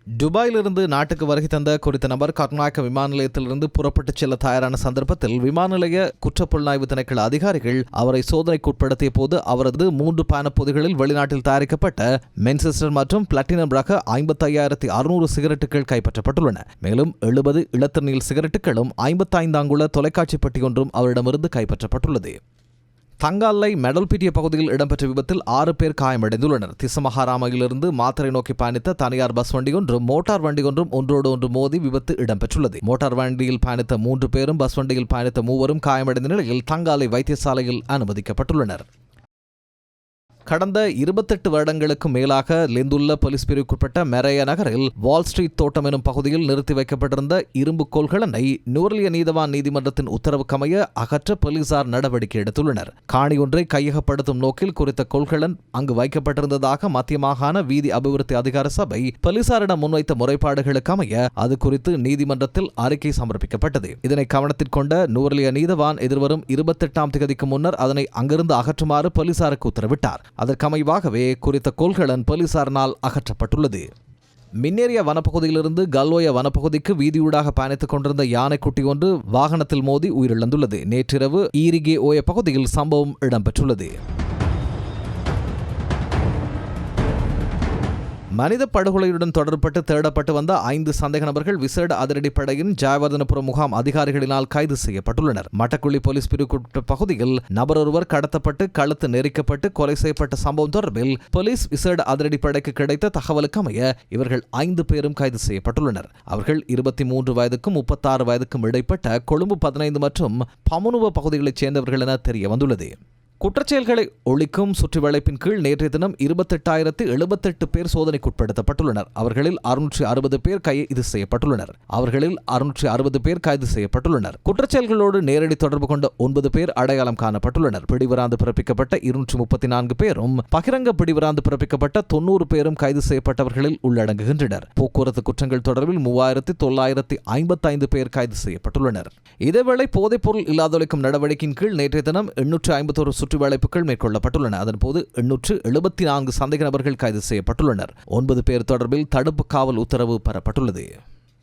துபாயிலிருந்து நாட்டுக்கு வருகை தந்த குறித்த நபர் கர்நாடக விமான நிலையத்திலிருந்து புறப்பட்டுச் செல்ல தயாரான சந்தர்ப்பத்தில் விமான நிலைய குற்றப்புலனாய்வு திணைக்கள அதிகாரிகள் அவரை சோதனைக்கு உட்படுத்திய போது அவரது 3 பயணப்பொதிகளில் வெளிநாட்டில் தயாரிக்கப்பட்ட மென்செஸ்டர் மற்றும் பிளாட்டினம் ரக 55,600 சிகரெட்டுகள் கைப்பற்றப்பட்டுள்ளன. மேலும் 70 இளத்தண்ணீர் சிகரெட்டுகளும் 55 அங்குல தொலைக்காட்சி பெட்டி ஒன்றும் அவரிடமிருந்து கைப்பற்றப்பட்டுள்ளது. தங்காலை மெடல்பிட்டிய பகுதியில் இடம்பெற்ற விபத்தில் 6 பேர் காயமடைந்துள்ளனர். திசமஹாராமையிலிருந்து மாத்தறை நோக்கி பயணித்த தனியார் பஸ் வண்டி ஒன்றும் மோட்டார் வண்டி ஒன்றும் ஒன்றோடு ஒன்று மோதி விபத்து இடம்பெற்றுள்ளது. மோட்டார் வண்டியில் பயணித்த 3 பேரும் பஸ் வண்டியில் பயணித்த 3 காயமடைந்த நிலையில் தங்காலை வைத்தியசாலையில் அனுமதிக்கப்பட்டுள்ளனர். கடந்த 28 வருடங்களுக்கு மேலாக லிந்துள்ள போலீஸ் பிரிவுக்குட்பட்ட மெரேய நகரில் வால் ஸ்ட்ரீட் தோட்டம் எனும் பகுதியில் நிறுத்தி வைக்கப்பட்டிருந்த இரும்பு கோல்களனை நுவரெலியா நீதவான் நீதிமன்றத்தின் உத்தரவுக்கமைய அகற்ற போலீசார் நடவடிக்கை எடுத்துள்ளனர். காணி ஒன்றை கையகப்படுத்தும் நோக்கில் குறித்த கோல்களன் அங்கு வைக்கப்பட்டிருந்ததாக மத்திய மாகாண வீதி அபிவிருத்தி அதிகார சபை போலீசாரிடம் முன்வைத்த முறைப்பாடுகளுக்கு அமைய அது குறித்து நீதிமன்றத்தில் அறிக்கை சமர்ப்பிக்கப்பட்டது. இதனை கவனத்தில் கொண்ட நுவரெலியா நீதவான் எதிர்வரும் 28ஆம் தேதிக்கு முன்னர் அதனை அங்கிருந்து அகற்றுமாறு போலீசாருக்கு உத்தரவிட்டார். அதற்கமைவாகவே குறித்த கோல்களன் போலீசாரினால் அகற்றப்பட்டுள்ளது. மின்னேரிய வனப்பகுதியிலிருந்து கல்வோய வனப்பகுதிக்கு வீதியூடாக பயணித்துக் கொண்டிருந்த யானைக்குட்டி ஒன்று வாகனத்தில் மோதி உயிரிழந்துள்ளது. நேற்றிரவு ஈரிகே ஓய பகுதியில் சம்பவம் இடம்பெற்றுள்ளது. மனித படுகொலையுடன் தொடர்பட்டு தேடப்பட்டு வந்த 5 சந்தேக நபர்கள் விசேட அதிரடிப்படையின் ஜெயவர்தனபுரம் முகாம் அதிகாரிகளினால் கைது செய்யப்பட்டுள்ளனர். மட்டக்குள்ளி போலீஸ் பிரிவுக்குட்பட்ட பகுதியில் நபர் ஒருவர் கடத்தப்பட்டு கழுத்து நெரிக்கப்பட்டு கொலை செய்யப்பட்ட சம்பவம் தொடர்பில் போலீஸ் விசேட அதிரடிப்படைக்கு கிடைத்த தகவலுக்கு அமைய இவர்கள் 5 பேரும் கைது செய்யப்பட்டுள்ளனர். அவர்கள் 23 வயதுக்கும் 36 வயதுக்கும் இடைப்பட்ட கொழும்பு 15 மற்றும் பமுனுவ பகுதிகளைச் சேர்ந்தவர்கள் என தெரிய வந்துள்ளது. குற்றச்செயல்களை ஒழிக்கும் சுற்றிவளைப்பின் கீழ் நேற்றைய தினம் 28,078 பேர் சோதனைக்குட்படுத்தப்பட்டுள்ளனர். அவர்களில் 660 பேர் கைது செய்யப்பட்டுள்ளனர். குற்றச்செயல்களோடு நேரடி தொடர்பு கொண்ட 9 பேர் அடையாளம் காணப்பட்டுள்ளனர். பிடிவராந்து பிறப்பிக்கப்பட்ட 234 பேரும் பகிரங்க பிடிவராந்து பிறப்பிக்கப்பட்ட 90 பேரும் கைது செய்யப்பட்டவர்களில் உள்ளடங்குகின்றனர். போக்குவரத்து குற்றங்கள் தொடர்பில் 3,955 பேர் கைது செய்யப்பட்டுள்ளனர். இதேவேளை போதைப்பொருள் இல்லாதொழிக்கும் நடவடிக்கையின் கீழ் நேற்றைய தினம் 851 சுற்றுவளைப்புகள் மேற்கொள்ளப்பட்டுள்ளன. அதன்போது 874 சந்தேக நபர்கள் கைது செய்யப்பட்டுள்ளனர். 9 பேர் தொடர்பில் தடுப்பு காவல் உத்தரவு பெறப்பட்டுள்ளது.